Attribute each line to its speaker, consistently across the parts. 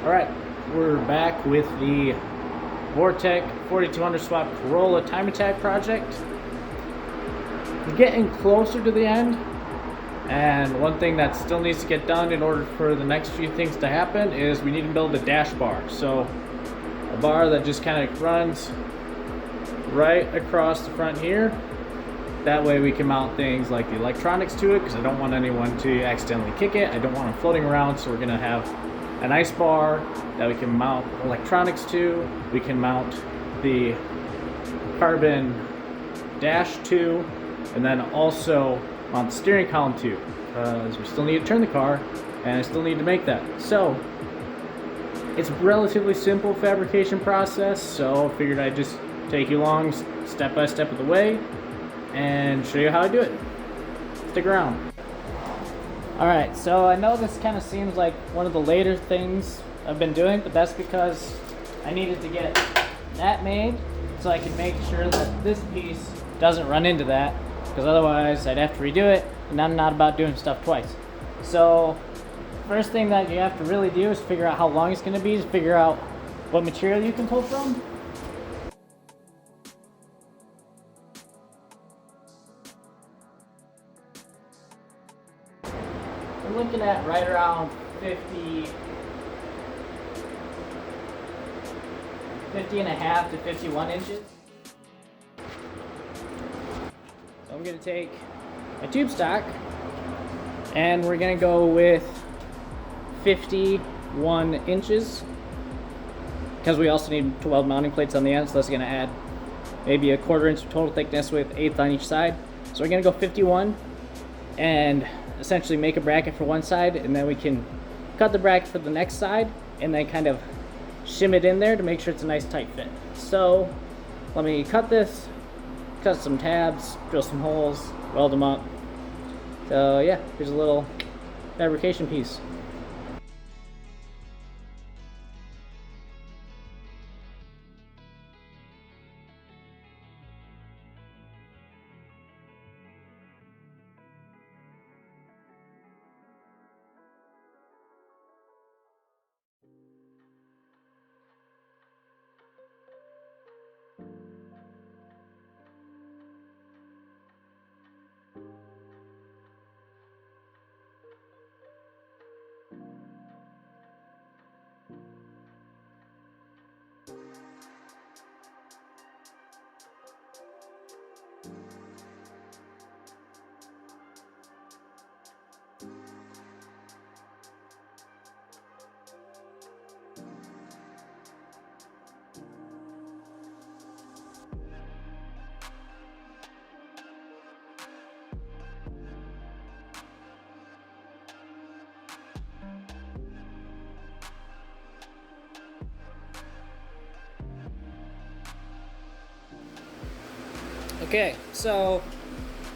Speaker 1: Alright, we're back with the Vortec 4200 swap Corolla time attack project. We're getting closer to the end, and one thing that still needs to get done in order for the next few things to happen is we need to build a dash bar. So a bar that just kind of runs right across the front here. That way we can mount things like the electronics to it, because I don't want anyone to accidentally kick it. I don't want them floating around, so we're going to have an ice bar that we can mount electronics to. We can mount the carbon dash to, and then also mount the steering column to, because we still need to turn the car and I still need to make that. So it's a relatively simple fabrication process, so I figured I'd just take you along step by step of the way and show you how I do it. Stick around. Alright, so I know this kind of seems like one of the later things I've been doing, but that's because I needed to get that made so I can make sure that this piece doesn't run into that, because otherwise I'd have to redo it, and I'm not about doing stuff twice. So first thing that you have to really do is figure out how long it's going to be, is figure out what material you can pull from. We're looking at right around 50 and a half to 51 inches. So I'm going to take a tube stock and we're going to go with 51 inches, because we also need 12 mounting plates on the end, so that's going to add maybe a 1/4 inch total thickness with 1/8 on each side. So we're going to go 51 and essentially make a bracket for one side, and then we can cut the bracket for the next side and then kind of shim it in there to make sure it's a nice tight fit. So let me cut this, cut some tabs, drill some holes, weld them up. So yeah, here's a little fabrication piece. Okay, so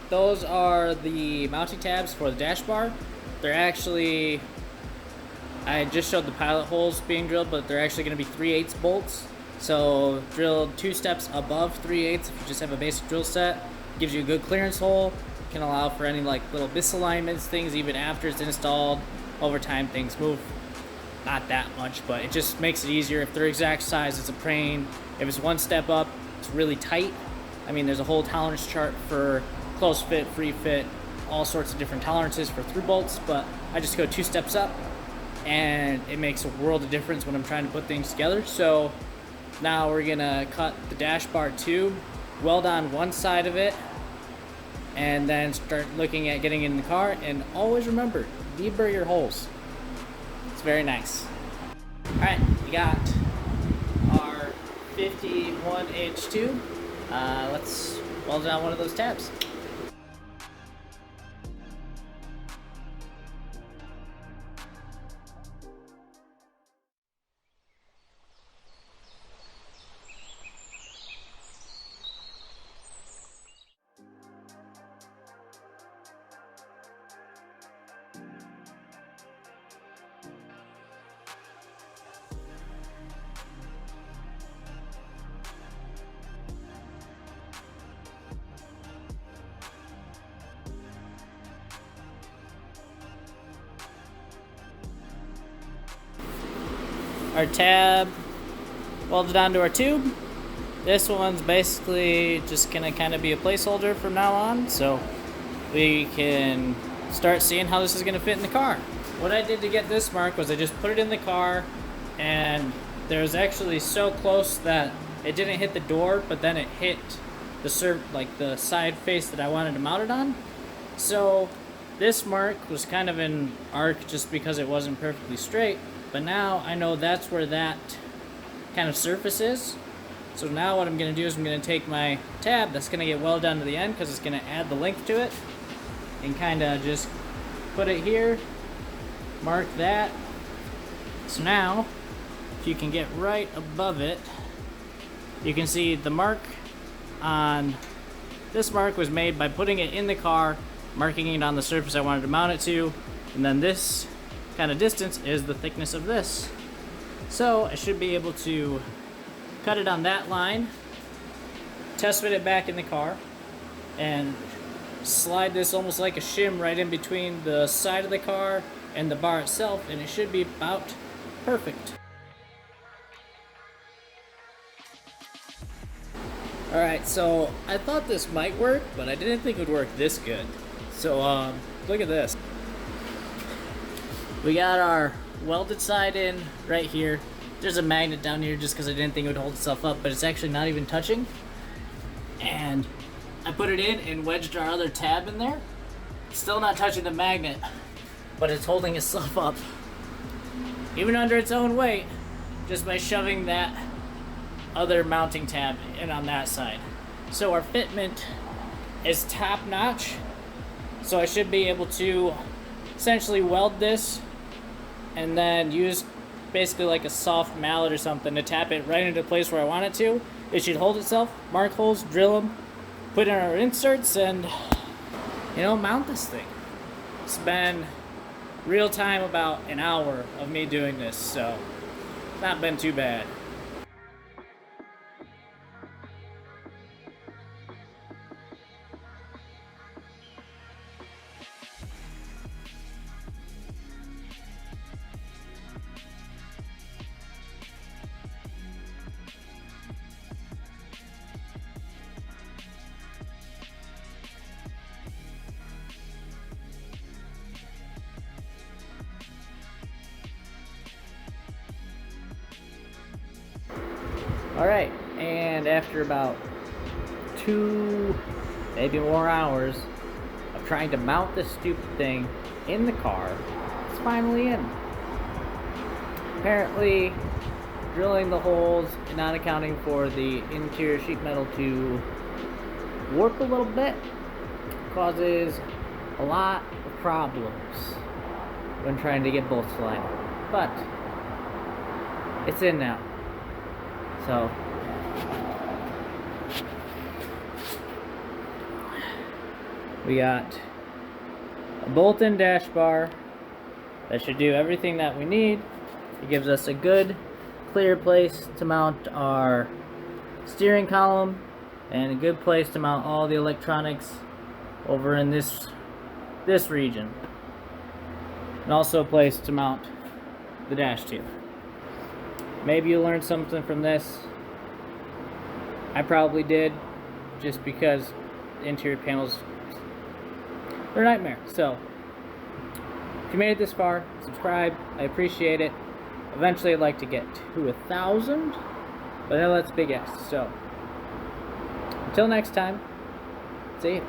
Speaker 1: those are the mounting tabs for the dash bar. They're actually, I just showed the pilot holes being drilled, but they're actually going to be 3/8 bolts. So drilled 2 steps above 3/8. If you just have a basic drill set, gives you a good clearance hole. Can allow for any like little misalignments, things even after it's installed. Over time things move, not that much, but it just makes it easier. If they're exact size, it's a pain. If it's 1 step up, it's really tight. I mean, there's a whole tolerance chart for close fit, free fit, all sorts of different tolerances for through bolts, but I just go 2 steps up, and it makes a world of difference when I'm trying to put things together. So now we're gonna cut the dash bar tube, weld on one side of it, and then start looking at getting in the car. And always remember, deburr your holes. It's very nice. All right, we got our 51-inch tube. Let's weld down one of those tabs. our tab welded onto our tube. This one's basically just gonna kind of be a placeholder from now on, so we can start seeing how this is gonna fit in the car. What I did to get this mark was I just put it in the car, and there's actually so close that it didn't hit the door, but then it hit the side face that I wanted to mount it on. So this mark was kind of an arc just because it wasn't perfectly straight, but now I know that's where that kind of surface is. So now what I'm going to do is I'm going to take my tab that's going to get welded down to the end because it's going to add the length to it, and kind of just put it here, mark that. So now if you can get right above it, you can see the mark on this mark was made by putting it in the car, marking it on the surface I wanted to mount it to, and then this kind of distance is the thickness of this. So I should be able to cut it on that line, test fit it back in the car, and slide this almost like a shim right in between the side of the car and the bar itself, and it should be about perfect. Alright, so I thought this might work, but I didn't think it would work this good. So look at this. We got our welded side in right here. There's a magnet down here just because I didn't think it would hold itself up, but it's actually not even touching. And I put it in and wedged our other tab in there. Still not touching the magnet, but it's holding itself up, even under its own weight, just by shoving that other mounting tab in on that side. So our fitment is top notch. So I should be able to essentially weld this and then use basically like a soft mallet or something to tap it right into place where I want it to. It should hold itself, mark holes, drill them, put in our inserts, and mount this thing. It's been real time about an hour of me doing this, so not been too bad. Alright, and after about 2, maybe more hours of trying to mount this stupid thing in the car, it's finally in. Apparently, drilling the holes and not accounting for the interior sheet metal to warp a little bit causes a lot of problems when trying to get bolts to line up. But it's in now. So we got a bolt-in dash bar that should do everything that we need. It gives us a good clear place to mount our steering column and a good place to mount all the electronics over in this region, and also a place to mount the dash tube. Maybe you learned something from this. I probably did, just because the interior panels, they're a nightmare. So if you made it this far, subscribe. I appreciate it. Eventually I'd like to get to 1,000, but I know that's a big ask. So until next time, see you.